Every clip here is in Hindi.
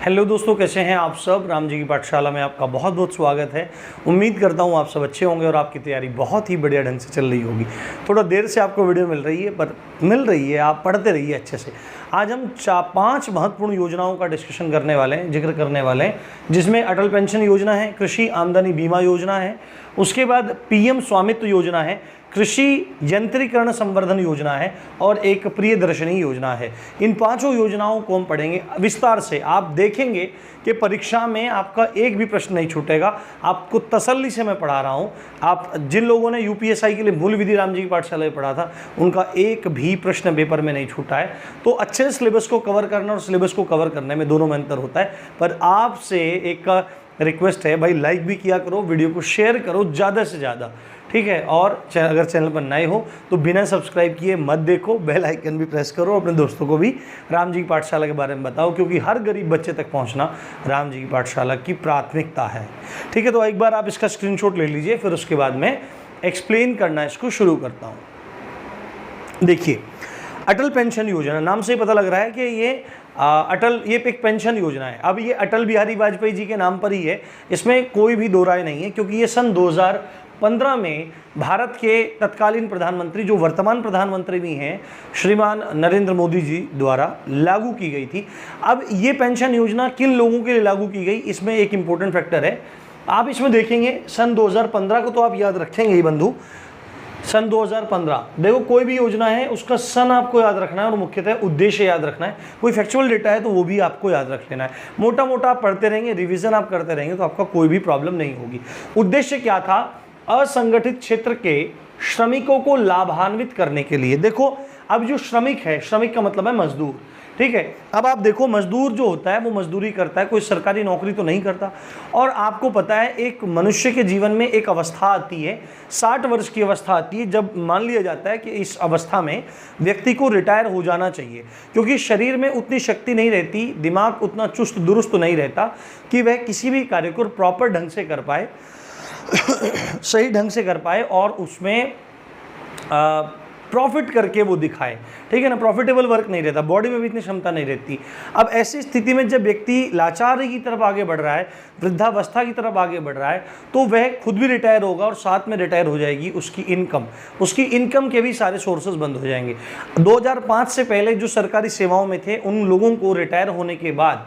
हेलो दोस्तों, कैसे हैं आप सब। राम जी की पाठशाला में आपका बहुत बहुत स्वागत है। उम्मीद करता हूँ आप सब अच्छे होंगे और आपकी तैयारी बहुत ही बढ़िया ढंग से चल रही होगी। थोड़ा देर से आपको वीडियो मिल रही है, पर मिल रही है, आप पढ़ते रहिए अच्छे से। आज हम 5 महत्वपूर्ण योजनाओं का डिस्कशन करने वाले हैं, जिक्र करने वाले हैं, जिसमें अटल पेंशन योजना है, कृषि आमदनी बीमा योजना है, उसके बाद पीएम स्वामित्व योजना है, कृषि यंत्रीकरण संवर्धन योजना है और एक प्रियदर्शनी योजना है। इन 5 योजनाओं को हम पढ़ेंगे विस्तार से। आप देखेंगे कि परीक्षा में आपका एक भी प्रश्न नहीं छूटेगा। आपको तसल्ली से मैं पढ़ा रहा हूँ। आप जिन लोगों ने यूपीएससी के लिए मूल विधि राम जी की पाठशाला में पढ़ा था, उनका एक भी प्रश्न पेपर में नहीं छूटा है। तो अच्छे से सिलेबस को कवर करना और सिलेबस को कवर करने में दोनों में अंतर होता है। पर आपसे एक रिक्वेस्ट है भाई, लाइक भी किया करो, वीडियो को शेयर करो ज़्यादा से ज़्यादा, ठीक है। और अगर चैनल पर नए हो तो बिना सब्सक्राइब किए मत देखो, बेल आइकन भी प्रेस करो। अपने दोस्तों को भी राम जी की पाठशाला के बारे में बताओ, क्योंकि हर गरीब बच्चे तक पहुंचना राम जी की पाठशाला की प्राथमिकता है, ठीक है। तो एक बार आप इसका स्क्रीनशॉट ले लीजिए, फिर उसके बाद मैं एक्सप्लेन करना इसको शुरू करता हूँ। देखिए, अटल पेंशन योजना, नाम से ही पता लग रहा है कि ये ये एक पेंशन योजना है। अब ये अटल बिहारी वाजपेयी जी के नाम पर ही है, इसमें कोई भी दो राय नहीं है, क्योंकि ये सन 2015 में भारत के तत्कालीन प्रधानमंत्री, जो वर्तमान प्रधानमंत्री भी हैं, श्रीमान नरेंद्र मोदी जी द्वारा लागू की गई थी। अब ये पेंशन योजना किन लोगों के लिए लागू की गई, इसमें एक इम्पोर्टेंट फैक्टर है। आप इसमें देखेंगे सन 2015 को तो आप याद रखेंगे ही बंधु। सन 2015, देखो कोई भी योजना है उसका सन आपको याद रखना है और मुख्यतः उद्देश्य याद रखना है। कोई फैक्चुअल डेटा है तो वो भी आपको याद रख लेना है। मोटा मोटा आप पढ़ते रहेंगे, रिवीजन आप करते रहेंगे तो आपका कोई भी प्रॉब्लम नहीं होगी। उद्देश्य क्या था? असंगठित क्षेत्र के श्रमिकों को लाभान्वित करने के लिए। देखो, अब जो श्रमिक है, श्रमिक का मतलब है मजदूर, ठीक है। अब आप देखो, मजदूर जो होता है वो मजदूरी करता है, कोई सरकारी नौकरी तो नहीं करता। और आपको पता है, एक मनुष्य के जीवन में एक अवस्था आती है, 60 वर्ष की अवस्था आती है, जब मान लिया जाता है कि इस अवस्था में व्यक्ति को रिटायर हो जाना चाहिए, क्योंकि शरीर में उतनी शक्ति नहीं रहती, दिमाग उतना चुस्त दुरुस्त नहीं रहता कि वह किसी भी कार्य को प्रॉपर ढंग से कर पाए, सही ढंग से कर पाए और उसमें प्रॉफिट करके वो दिखाए, ठीक है ना। प्रॉफिटेबल वर्क नहीं रहता, बॉडी में भी इतनी क्षमता नहीं रहती। अब ऐसी स्थिति में जब व्यक्ति लाचारी की तरफ आगे बढ़ रहा है, वृद्धावस्था की तरफ आगे बढ़ रहा है, तो वह खुद भी रिटायर होगा और साथ में रिटायर हो जाएगी उसकी इनकम के भी सारे सोर्सेज बंद हो जाएंगे। 2005 से पहले जो सरकारी सेवाओं में थे, उन लोगों को रिटायर होने के बाद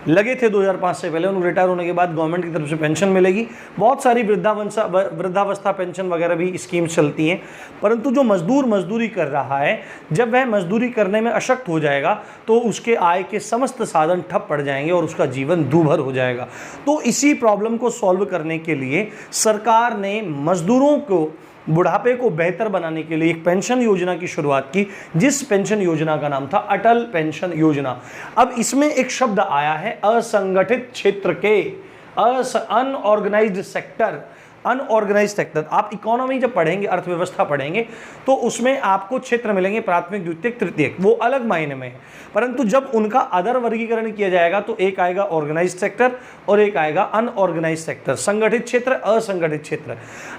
लगे थे, 2005 से पहले उनको रिटायर होने के बाद गवर्नमेंट की तरफ से पेंशन मिलेगी। बहुत सारी वृद्धावस्था पेंशन वगैरह भी स्कीम्स चलती हैं। परंतु जो मजदूर मजदूरी कर रहा है, जब वह मजदूरी करने में अशक्त हो जाएगा तो उसके आय के समस्त साधन ठप पड़ जाएंगे और उसका जीवन दूभर हो जाएगा। तो इसी प्रॉब्लम को सॉल्व करने के लिए सरकार ने मजदूरों को बुढ़ापे को बेहतर बनाने के लिए एक पेंशन योजना की शुरुआत की, जिस पेंशन योजना का नाम था अटल पेंशन योजना। अब इसमें एक शब्द आया है असंगठित क्षेत्र के, अनऑर्गेनाइज्ड सेक्टर। अनऑर्गेनाइज्ड सेक्टर, आप इकोनॉमी जब पढ़ेंगे, अर्थव्यवस्था पढ़ेंगे, तो उसमें आपको क्षेत्र मिलेंगे, प्राथमिक, द्वितीयक, तृतीयक, वो अलग मायने में है। परंतु जब उनका अदर वर्गीकरण किया जाएगा तो एक आएगा ऑर्गेनाइज्ड सेक्टर और एक आएगा अनऑर्गेनाइज्ड सेक्टर, संगठित क्षेत्र, असंगठित क्षेत्र।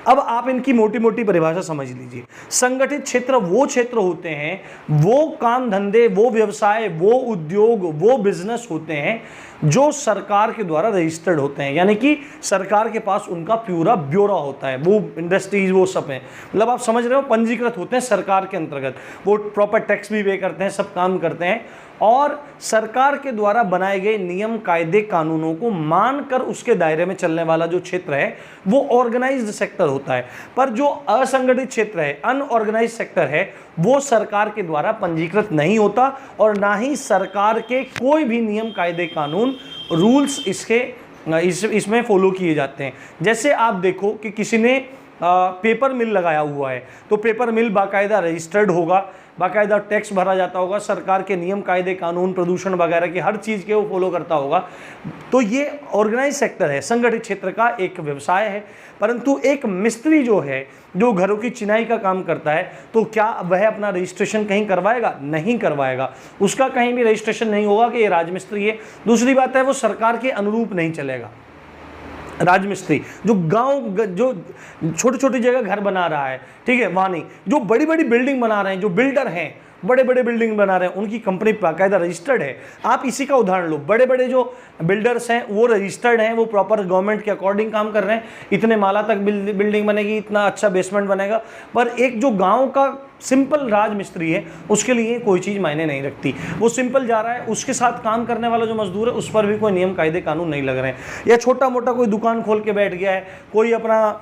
अब आप इनकी मोटी मोटी परिभाषा समझ लीजिए। संगठित क्षेत्र वो क्षेत्र होते हैं, वो काम धंधे, वो व्यवसाय, वो उद्योग, वो बिजनेस होते हैं जो सरकार के द्वारा रजिस्टर्ड होते हैं, यानी कि सरकार के पास उनका पूरा ब्यौरा होता है। वो इंडस्ट्रीज, वो सब हैं, मतलब आप समझ रहे हो, पंजीकृत होते हैं सरकार के अंतर्गत, वो प्रॉपर टैक्स भी पे करते हैं, सब काम करते हैं और सरकार के द्वारा बनाए गए नियम, कायदे, कानूनों को मानकर उसके दायरे में चलने वाला जो क्षेत्र है वो ऑर्गेनाइज्ड सेक्टर होता है। पर जो असंगठित क्षेत्र है, अनऑर्गेनाइज्ड सेक्टर है, वो सरकार के द्वारा पंजीकृत नहीं होता और ना ही सरकार के कोई भी नियम, कायदे, कानून, रूल्स इसमें फॉलो किए जाते हैं। जैसे आप देखो कि किसी ने पेपर मिल लगाया हुआ है, तो पेपर मिल बाकायदा रजिस्टर्ड होगा, बाकायदा टैक्स भरा जाता होगा, सरकार के नियम, कायदे, कानून, प्रदूषण वगैरह की हर चीज़ के वो फॉलो करता होगा। तो ये ऑर्गेनाइज सेक्टर है, संगठित क्षेत्र का एक व्यवसाय है। परंतु एक मिस्त्री जो है, जो घरों की चिनाई का काम करता है, तो क्या वह अपना रजिस्ट्रेशन कहीं करवाएगा? नहीं करवाएगा। उसका कहीं भी रजिस्ट्रेशन नहीं होगा कि ये राजमिस्त्री है। दूसरी बात है, वो सरकार के अनुरूप नहीं चलेगा। राजमिस्त्री जो गांव, जो छोटी छोटी जगह घर बना रहा है, ठीक है, वहाँ नहीं। जो बड़ी बड़ी बिल्डिंग बना रहे हैं, जो बिल्डर हैं, बड़े बड़े बिल्डिंग बना रहे हैं, उनकी कंपनी बाकायदा रजिस्टर्ड है। आप इसी का उदाहरण लो, बड़े बड़े जो बिल्डर्स हैं वो रजिस्टर्ड हैं, वो प्रॉपर गवर्नमेंट के अकॉर्डिंग काम कर रहे हैं, इतने माला तक बिल्डिंग बनेगी, इतना अच्छा बेसमेंट बनेगा। पर एक जो गाँव का सिंपल राज मिस्त्री है उसके लिए कोई चीज़ मायने नहीं रखती, वो सिंपल जा रहा है, उसके साथ काम करने वाला जो मजदूर है उस पर भी कोई नियम कायदे कानून नहीं लग रहे हैं। या छोटा मोटा कोई दुकान खोल के बैठ गया है, कोई अपना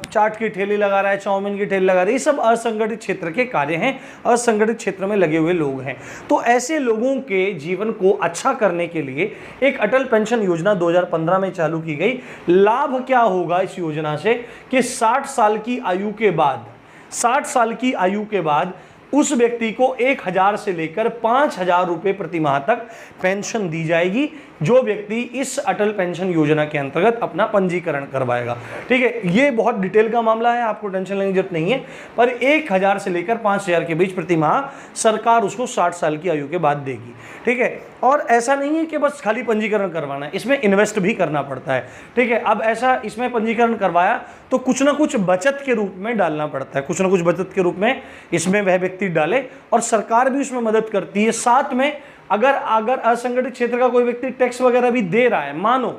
चाट की ठेली लगा रहा है, चाउमीन की ठेली लगा रहा है, ये सब असंगठित क्षेत्र के कार्य हैं, असंगठित क्षेत्र में लगे हुए लोग हैं। तो ऐसे लोगों के जीवन को अच्छा करने के लिए एक अटल पेंशन योजना 2015 में चालू की गई। लाभ क्या होगा इस योजना से कि 60 साल की आयु के बाद 60 साल की आयु के बाद उस व्यक्ति को 1000 से लेकर 5000 रुपए प्रति माह तक पेंशन दी जाएगी, जो व्यक्ति इस अटल पेंशन योजना के अंतर्गत अपना पंजीकरण करवाएगा। ठीक है, ये बहुत डिटेल का मामला है, आपको टेंशन लेने की जरूरत नहीं है, पर 1000 से लेकर 5000 के बीच प्रति माह सरकार उसको 60 साल की आयु के बाद देगी। ठीक है, और ऐसा नहीं है कि बस खाली पंजीकरण करवाना है, इसमें इन्वेस्ट भी करना पड़ता है। ठीक है, अब ऐसा इसमें पंजीकरण करवाया तो कुछ ना कुछ बचत के रूप में डालना पड़ता है, कुछ ना कुछ बचत के रूप में इसमें वह व्यक्ति डाले, और सरकार भी उसमें मदद करती है। साथ में अगर असंगठित क्षेत्र का कोई व्यक्ति टैक्स वगैरह भी दे रहा है, मानो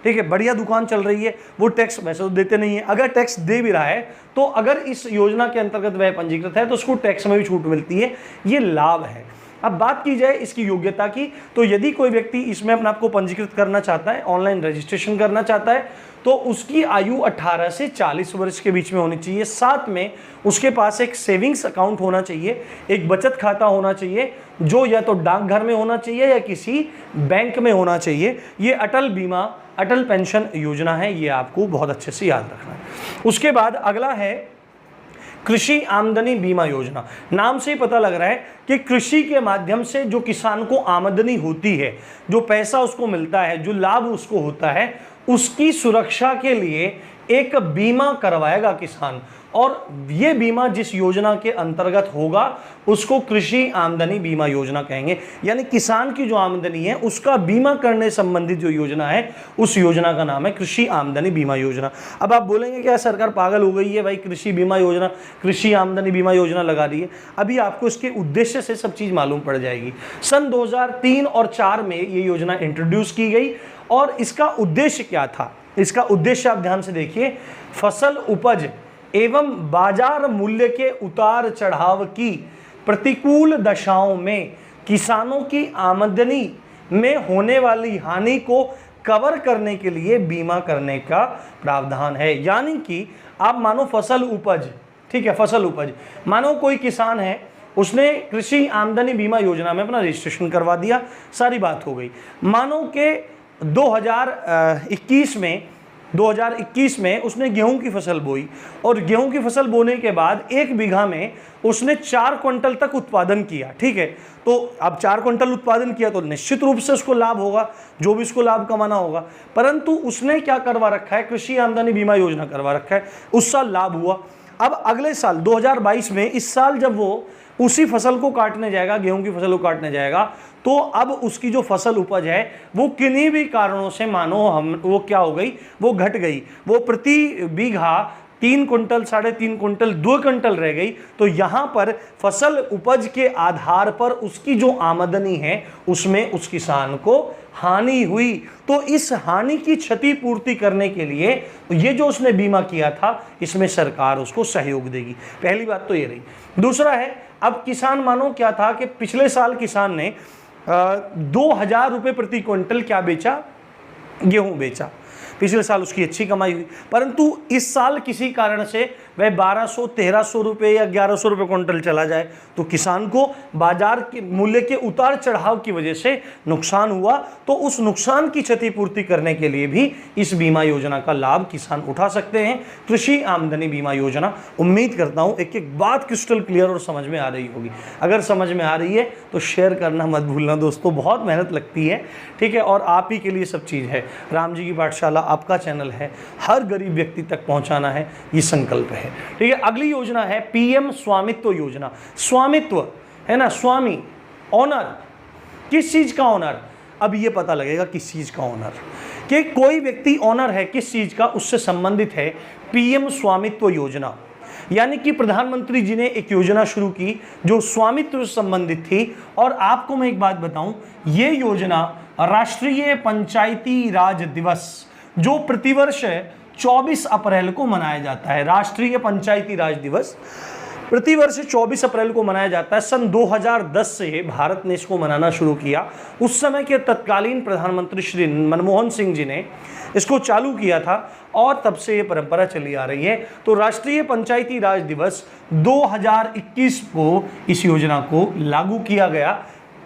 ठीक है बढ़िया दुकान चल रही है, वो टैक्स वैसे तो देते नहीं है, अगर टैक्स दे भी रहा है तो अगर इस योजना के अंतर्गत वह पंजीकृत है तो उसको टैक्स में भी छूट मिलती है। ये लाभ है। अब बात की जाए इसकी योग्यता की, तो यदि कोई व्यक्ति इसमें अपने आप को पंजीकृत करना चाहता है, ऑनलाइन रजिस्ट्रेशन करना चाहता है, तो उसकी आयु 18 से 40 वर्ष के बीच में होनी चाहिए। साथ में उसके पास एक सेविंग्स अकाउंट होना चाहिए, एक बचत खाता होना चाहिए, जो या तो डाकघर में होना चाहिए या किसी बैंक में होना चाहिए। ये अटल पेंशन योजना है, ये आपको बहुत अच्छे से याद रखना है। उसके बाद अगला है कृषि आमदनी बीमा योजना। नाम से ही पता लग रहा है कि कृषि के माध्यम से जो किसान को आमदनी होती है, जो पैसा उसको मिलता है, जो लाभ उसको होता है, उसकी सुरक्षा के लिए एक बीमा करवाएगा किसान, और ये बीमा जिस योजना के अंतर्गत होगा उसको कृषि आमदनी बीमा योजना कहेंगे। यानी किसान की जो आमदनी है उसका बीमा करने संबंधित जो योजना है उस योजना का नाम है कृषि आमदनी बीमा योजना। अब आप बोलेंगे क्या सरकार पागल हो गई है भाई, कृषि बीमा योजना, कृषि आमदनी बीमा योजना लगा रही है। अभी आपको इसके उद्देश्य से सब चीज़ मालूम पड़ जाएगी। सन 2003 और 4 में ये योजना इंट्रोड्यूस की गई, और इसका उद्देश्य क्या था? इसका उद्देश्य आप ध्यान से देखिए, फसल उपज एवं बाजार मूल्य के उतार चढ़ाव की प्रतिकूल दशाओं में किसानों की आमदनी में होने वाली हानि को कवर करने के लिए बीमा करने का प्रावधान है। यानी कि आप मानो फसल उपज, ठीक है, फसल उपज, मानो कोई किसान है, उसने कृषि आमदनी बीमा योजना में अपना रजिस्ट्रेशन करवा दिया, सारी बात हो गई। मानो के 2021 में उसने गेहूं की फसल बोई, और गेहूं की फसल बोने के बाद 1 बीघा में उसने 4 क्विंटल तक उत्पादन किया। ठीक है, तो अब 4 क्विंटल उत्पादन किया तो निश्चित रूप से उसको लाभ होगा, जो भी उसको लाभ कमाना होगा। परंतु उसने क्या करवा रखा है? कृषि आमदनी बीमा योजना करवा रखा है, उस साल लाभ हुआ। अब अगले साल 2022 में, इस साल जब वो उसी फसल को काटने जाएगा, गेहूं की फसल को काटने जाएगा, तो अब उसकी जो फसल उपज है वो किन्हीं भी कारणों से मानो वो क्या हो गई, वो घट गई, वो प्रति बीघा 3 कुंटल, 3.5 कुंटल, 2 कुंटल रह गई। तो यहाँ पर फसल उपज के आधार पर उसकी जो आमदनी है उसमें उस किसान को हानि हुई। तो इस हानि की क्षतिपूर्ति करने के लिए ये जो उसने बीमा किया था, इसमें सरकार उसको सहयोग देगी। पहली बात तो ये रही। दूसरा है, अब किसान मानो क्या था कि पिछले साल किसान ने 2000 रुपये प्रति क्विंटल क्या बेचा? गेहूं बेचा। पिछले साल उसकी अच्छी कमाई हुई, परंतु इस साल किसी कारण से वह 1200-1300 रुपये या 1100 रुपये क्विंटल चला जाए, तो किसान को बाजार के मूल्य के उतार चढ़ाव की वजह से नुकसान हुआ। तो उस नुकसान की क्षतिपूर्ति करने के लिए भी इस बीमा योजना का लाभ किसान उठा सकते हैं, कृषि आमदनी बीमा योजना। उम्मीद करता हूँ एक एक बात क्रिस्टल क्लियर और समझ में आ रही होगी। अगर समझ में आ रही है तो शेयर करना मत भूलना दोस्तों, बहुत मेहनत लगती है, ठीक है, और आप ही के लिए सब चीज़ है। राम जी की पाठशाला आपका चैनल है, हर गरीब व्यक्ति तक पहुँचाना है, ये संकल्प है, ठीक है। अगली योजना है पीएम स्वामित्व योजना। स्वामित्व है ना, स्वामी, ऑनर, किस चीज का ऑनर? अब ये पता लगेगा किस चीज का ऑनर, कि कोई व्यक्ति ऑनर है किस चीज का, उससे संबंधित है पीएम स्वामित्व योजना। यानी कि प्रधानमंत्री जी ने एक योजना शुरू की जो स्वामित्व से संबंधित थी। और आपको मैं एक बात बताऊं, ये योजना राष्ट्रीय पंचायती राज दिवस जो प्रतिवर्ष 24 अप्रैल को मनाया जाता है, राष्ट्रीय पंचायती राज दिवस प्रतिवर्ष 24 अप्रैल को मनाया जाता है। सन 2010 से भारत ने इसको मनाना शुरू किया। उस समय के तत्कालीन प्रधानमंत्री श्री मनमोहन सिंह जी ने इसको चालू किया था और तब से ये परंपरा चली आ रही है। तो राष्ट्रीय पंचायती राज दिवस 2021 को इस योजना को लागू किया गया।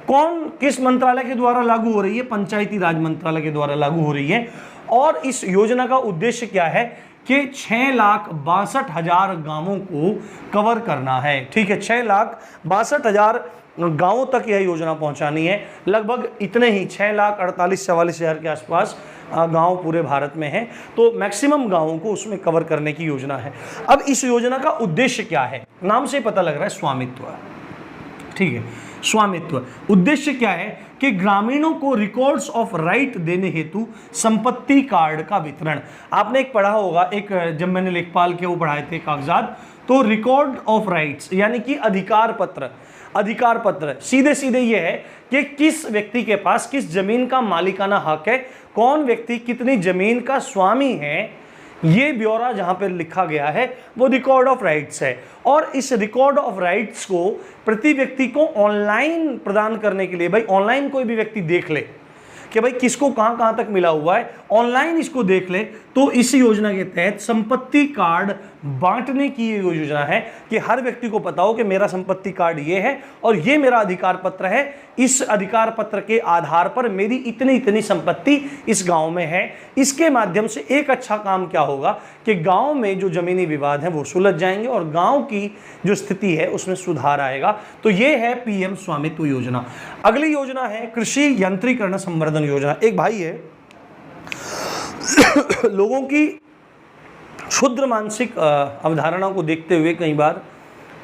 कौन, किस मंत्रालय के द्वारा लागू हो रही है? पंचायती राज मंत्रालय के द्वारा लागू हो रही है। और इस योजना का उद्देश्य क्या है कि 6,62,000 गांवों को कवर करना है। ठीक है, 6,62,000 गांवों तक यह योजना पहुंचानी है। लगभग इतने ही 6,48,44,000 के आसपास गांव पूरे भारत में हैं। तो मैक्सिमम गांवों को उसमें कवर करने की योजना है। अब इस योजना का उद्देश्य क्या है? नाम से पता लग रहा है स्वामित्व। ठीक है, स्वामित्व। उद्देश्य क्या है कि ग्रामीणों को रिकॉर्ड्स ऑफ राइट देने हेतु संपत्ति कार्ड का वितरण। आपने एक पढ़ा होगा, एक जब मैंने लेखपाल के वो पढ़ाए थे कागजात, तो रिकॉर्ड ऑफ राइट्स यानी कि अधिकार पत्र। अधिकार पत्र सीधे सीधे ये है कि किस व्यक्ति के पास किस जमीन का मालिकाना हक है, कौन व्यक्ति कितनी जमीन का स्वामी है, ये ब्यौरा जहां पर लिखा गया है वो रिकॉर्ड ऑफ राइट्स है। और इस रिकॉर्ड ऑफ राइट्स को प्रति व्यक्ति को ऑनलाइन प्रदान करने के लिए, भाई ऑनलाइन कोई भी व्यक्ति देख ले कि भाई किसको कहां कहां तक मिला हुआ है, ऑनलाइन इसको देख ले, तो इस योजना के तहत संपत्ति कार्ड बांटने की ये योजना है कि हर व्यक्ति को पता हो कि मेरा संपत्ति कार्ड ये है और ये मेरा अधिकार पत्र है। इस अधिकार पत्र के आधार पर मेरी इतनी इतनी संपत्ति इस गांव में है। इसके माध्यम से एक अच्छा काम क्या होगा कि गांव में जो जमीनी विवाद हैं वो सुलझ जाएंगे और गांव की जो स्थिति है उसमें सुधार आएगा। तो ये है पीएम स्वामित्व योजना। अगली योजना है कृषि यंत्रीकरण संवर्धन योजना। एक भाई है, लोगों की क्षुद्र मानसिक अवधारणा को देखते हुए कई बार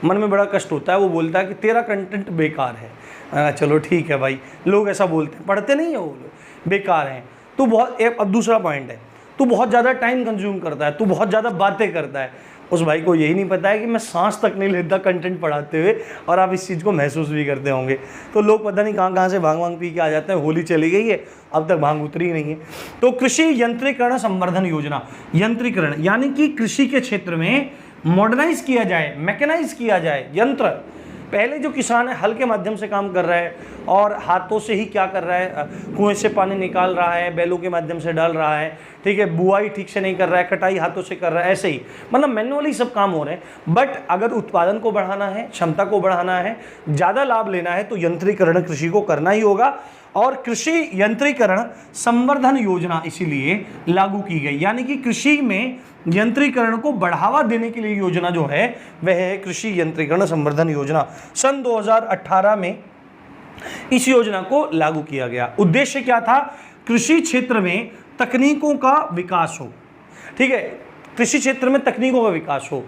मन में बड़ा कष्ट होता है। वो बोलता है कि तेरा कंटेंट बेकार है। चलो ठीक है भाई, लोग ऐसा बोलते हैं, पढ़ते नहीं है वो लोग, बेकार हैं। तो बहुत, अब दूसरा पॉइंट है, तू बहुत ज़्यादा टाइम कंज्यूम करता है, तू बहुत ज़्यादा बातें करता है। उस भाई को यही नहीं पता है कि मैं सांस तक नहीं लेता कंटेंट पढ़ाते हुए, और आप इस चीज़ को महसूस भी करते होंगे। तो लोग पता नहीं कहाँ कहाँ से भांग पी के आ जाते हैं। होली चली गई है, अब तक भांग उतरी ही नहीं है। तो कृषि यंत्रीकरण संवर्धन योजना, यंत्रीकरण यानी कि कृषि के क्षेत्र में मॉडर्नाइज किया जाए, मैकेनाइज किया जाए। यंत्र, पहले जो किसान है हल के माध्यम से काम कर रहा है और हाथों से ही क्या कर रहा है, कुएं से पानी निकाल रहा है, बैलों के माध्यम से डाल रहा है, ठीक है, बुआई ठीक से नहीं कर रहा है, कटाई हाथों से कर रहा है, ऐसे ही मतलब मैनुअली सब काम हो रहे हैं। बट अगर उत्पादन को बढ़ाना है, क्षमता को बढ़ाना है, ज़्यादा लाभ लेना है, तो यंत्रीकरण कृषि को करना ही होगा। और कृषि यंत्रीकरण संवर्धन योजना इसीलिए लागू की गई, यानी कि कृषि में यंत्रीकरण को बढ़ावा देने के लिए योजना जो है वह है कृषि यंत्रीकरण संवर्धन योजना। सन 2018 में इस योजना को लागू किया गया। उद्देश्य क्या था? कृषि क्षेत्र में तकनीकों का विकास हो। ठीक है, कृषि क्षेत्र में तकनीकों का विकास हो।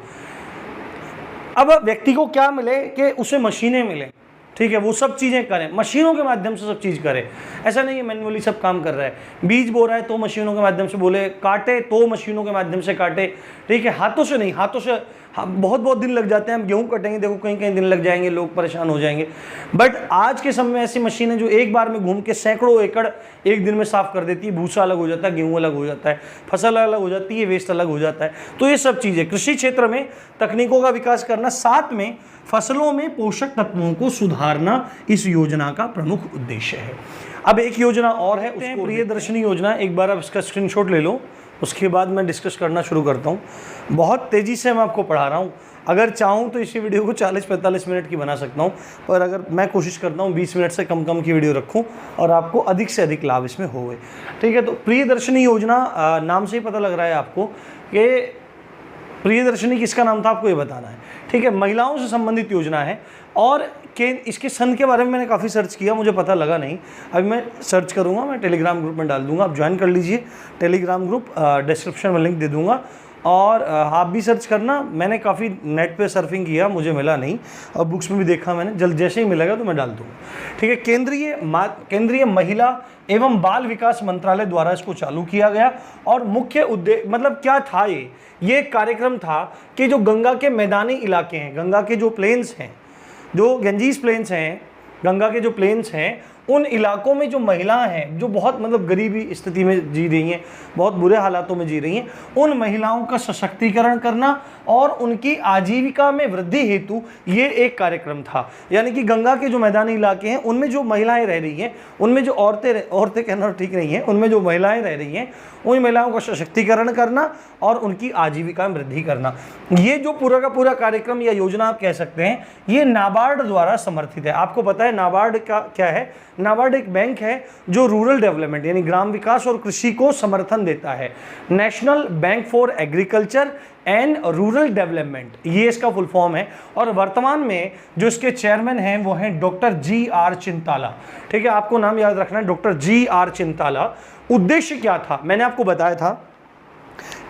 अब व्यक्ति को क्या मिले कि उसे मशीनें मिले, ठीक है, वो सब चीज़ें करें, मशीनों के माध्यम से सब चीज़ करें। ऐसा नहीं है मैनुअली सब काम कर रहा है, बीज बो रहा है तो मशीनों के माध्यम से बोले, काटे तो मशीनों के माध्यम से काटे, ठीक है, हाथों से नहीं, हाथों से बहुत दिन लग जाते हैं। हम गेहूँ कटेंगे, देखो कहीं कहीं दिन लग जाएंगे, लोग परेशान हो जाएंगे। बट आज के समय में ऐसी मशीनें जो एक बार में घूम के सैकड़ों एकड़ एक दिन में साफ कर देती है, भूसा अलग हो जाता है, गेहूँ अलग हो जाता है, फसल अलग हो जाती है, वेस्ट अलग हो जाता है। तो ये सब चीज़ें कृषि क्षेत्र में तकनीकों का विकास करना, साथ में फसलों में पोषक तत्वों को सुधारना इस योजना का प्रमुख उद्देश्य है। अब एक योजना और है, उसको प्रियदर्शनी योजना। एक बार आप इसका स्क्रीनशॉट ले लो, उसके बाद मैं डिस्कस करना शुरू करता हूँ। बहुत तेज़ी से मैं आपको पढ़ा रहा हूँ, अगर चाहूँ तो इसी वीडियो को 40-45 मिनट की बना सकता हूँ, पर अगर मैं कोशिश करता हूँ 20 मिनट से कम की वीडियो रखूँ और आपको अधिक से अधिक लाभ इसमें होवे। ठीक है, तो प्रियदर्शनी योजना, नाम से ही पता लग रहा है आपको कि प्रियदर्शनी किसका नाम था, आपको ये बताना है। ठीक है, महिलाओं से संबंधित योजना है और इसके सन के बारे में मैंने काफ़ी सर्च किया, मुझे पता लगा नहीं। अभी मैं सर्च करूँगा, मैं टेलीग्राम ग्रुप में डाल दूँगा, आप ज्वाइन कर लीजिए टेलीग्राम ग्रुप, डिस्क्रिप्शन में लिंक दे दूँगा। और आप भी सर्च करना। मैंने काफ़ी नेट पे सर्फिंग किया, मुझे मिला नहीं, और बुक्स में भी देखा मैंने, जल्द जैसे ही मिलेगा तो मैं डाल दूँगा। ठीक है, केंद्रीय महिला एवं बाल विकास मंत्रालय द्वारा इसको चालू किया गया। और मुख्य उद्देश्य मतलब क्या था, ये एक कार्यक्रम था कि जो गंगा के मैदानी इलाके हैं, गंगा के जो प्लेन्स हैं, जो गंजीस प्लेन्स हैं, गंगा के जो प्लेन्स हैं, उन इलाकों में जो महिलाएं हैं, जो बहुत मतलब गरीबी स्थिति में जी रही हैं, बहुत बुरे हालातों में जी रही हैं, उन महिलाओं का सशक्तिकरण करना और उनकी आजीविका में वृद्धि हेतु ये एक कार्यक्रम था। यानी कि गंगा के जो मैदानी इलाके हैं उनमें जो महिलाएं रह रही हैं, उनमें जो औरतें कहना ठीक नहीं है, उनमें जो महिलाएं रह रही हैं, उन महिलाओं का सशक्तिकरण करना और उनकी आजीविका में वृद्धि करना। ये जो पूरा का पूरा कार्यक्रम या योजना आप कह सकते हैं, ये नाबार्ड द्वारा समर्थित है। आपको पता है नाबार्ड का क्या है? नाबार्ड एक बैंक है जो रूरल डेवलपमेंट यानी ग्राम विकास और कृषि को समर्थन देता है। National bank for agriculture and rural development, ये इसका फुल फॉर्म है। और वर्तमान में जो इसके चेयरमैन हैं वो हैं डॉक्टर जी.आर. चिंताला। ठीक है, आपको नाम याद रखना है, डॉक्टर जी.आर. चिंताला। उद्देश्य क्या था? मैंने आपको बताया था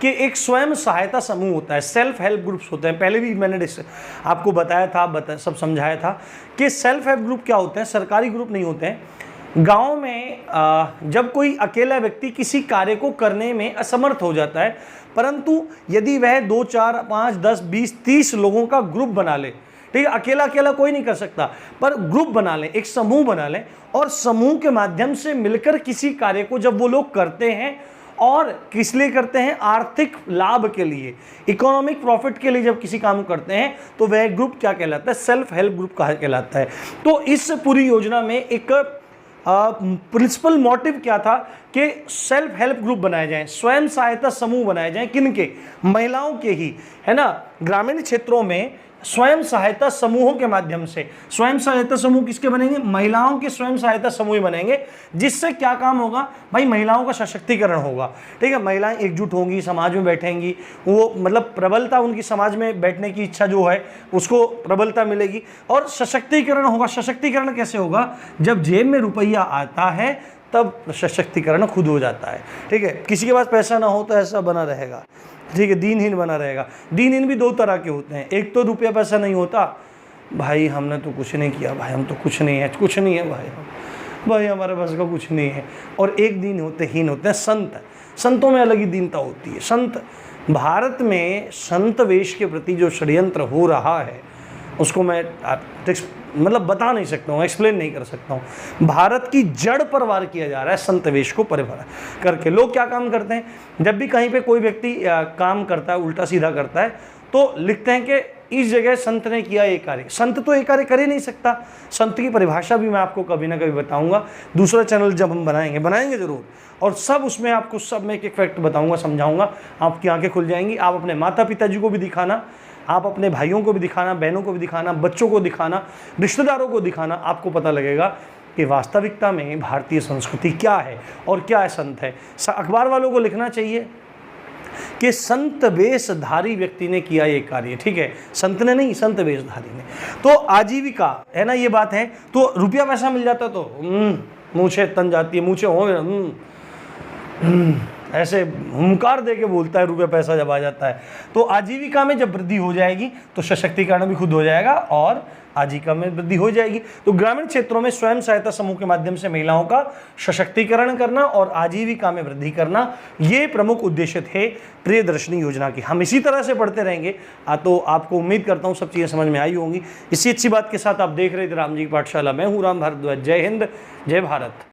कि एक स्वयं सहायता समूह होता है, सेल्फ हेल्प ग्रुप्स होते हैं। पहले भी मैंने आपको बताया था, सब समझाया था कि सेल्फ हेल्प ग्रुप क्या होते हैं, सरकारी ग्रुप नहीं होते हैं। गांव में जब कोई अकेला व्यक्ति किसी कार्य को करने में असमर्थ हो जाता है, परंतु यदि वह 2, 4, 5, 10, 20, 30 लोगों का ग्रुप बना ले, ठीक है, अकेला कोई नहीं कर सकता, पर ग्रुप बना लें, एक समूह बना लें, और समूह के माध्यम से मिलकर किसी कार्य को जब वो लोग करते हैं, और किस लिए करते हैं? आर्थिक लाभ के लिए, इकोनॉमिक प्रॉफिट के लिए जब किसी काम करते हैं, तो वह ग्रुप क्या कहलाता है? सेल्फ हेल्प ग्रुप कहलाता है। तो इस पूरी योजना में एक प्रिंसिपल मोटिव क्या था कि सेल्फ हेल्प ग्रुप बनाए जाएं, स्वयं सहायता समूह बनाए जाएं। किनके? महिलाओं के ही, है ना। ग्रामीण क्षेत्रों में स्वयं सहायता समूहों के माध्यम से, स्वयं सहायता समूह किसके बनेंगे? महिलाओं के स्वयं सहायता समूह बनेंगे। जिससे क्या काम होगा भाई? महिलाओं का सशक्तिकरण होगा। ठीक है, महिलाएं एकजुट होंगी, समाज में बैठेंगी, वो मतलब प्रबलता, उनकी समाज में बैठने की इच्छा जो है उसको प्रबलता मिलेगी और सशक्तिकरण होगा। सशक्तिकरण कैसे होगा? जब जेब में रुपया आता है तब सशक्तिकरण खुद हो जाता है। ठीक है, किसी के पास पैसा ना हो तो ऐसा बना रहेगा, ठीक है, दीनहीन बना रहेगा। दीनहीन भी 2 तरह के होते हैं। एक तो रुपया पैसा नहीं होता, भाई हमने तो कुछ नहीं किया, भाई हम तो कुछ नहीं है भाई हमारे पास का कुछ नहीं है। और एक हीन होते हैं संत। संतों में अलग ही दीनता होती है। संत, भारत में संत वेश के प्रति जो षड्यंत्र हो रहा है उसको मैं मतलब बता नहीं सकता हूँ, एक्सप्लेन नहीं कर सकता हूँ। भारत की जड़ पर वार किया जा रहा है संत वेश को परिवार करके। लोग क्या काम करते हैं? जब भी कहीं पे कोई व्यक्ति काम करता है, उल्टा सीधा करता है, तो लिखते हैं कि इस जगह संत ने किया ये कार्य। संत तो ये कार्य कर ही नहीं सकता। संत की परिभाषा भी मैं आपको कभी ना कभी बताऊंगा। दूसरा चैनल जब हम बनाएंगे जरूर, और सब उसमें आपको सब में एक फैक्ट बताऊंगा, समझाऊंगा, आपकी आंखें खुल जाएंगी। आप अपने माता पिताजी को भी दिखाना, आप अपने भाइयों को भी दिखाना, बहनों को भी दिखाना, बच्चों को दिखाना, रिश्तेदारों को दिखाना। आपको पता लगेगा कि वास्तविकता में भारतीय संस्कृति क्या है और क्या है संत है। अखबार वालों को लिखना चाहिए कि संत वेशधारी व्यक्ति ने किया ये कार्य। ठीक है, संत ने नहीं, संत वेशधारी ने। तो आजीविका है ना, ये बात है। तो रुपया पैसा मिल जाता तो मूछे तन जाती है, मूछे हो ऐसे हुंकार दे के बोलता है रुपया पैसा जब आ जाता है। तो आजीविका में जब वृद्धि हो जाएगी तो सशक्तिकरण भी खुद हो जाएगा और आजीविका में वृद्धि हो जाएगी। तो ग्रामीण क्षेत्रों में स्वयं सहायता समूह के माध्यम से महिलाओं का सशक्तिकरण करना और आजीविका में वृद्धि करना, ये प्रमुख उद्देश्य थे प्रियदर्शनी योजना के। हम इसी तरह से पढ़ते रहेंगे। तो आपको उम्मीद करता हूँ सब चीज़ें समझ में आई होंगी। इसी अच्छी बात के साथ आप देख रहे थे राम जी की पाठशाला। मैं हूँ राम भारद्वाज। जय हिंद, जय भारत।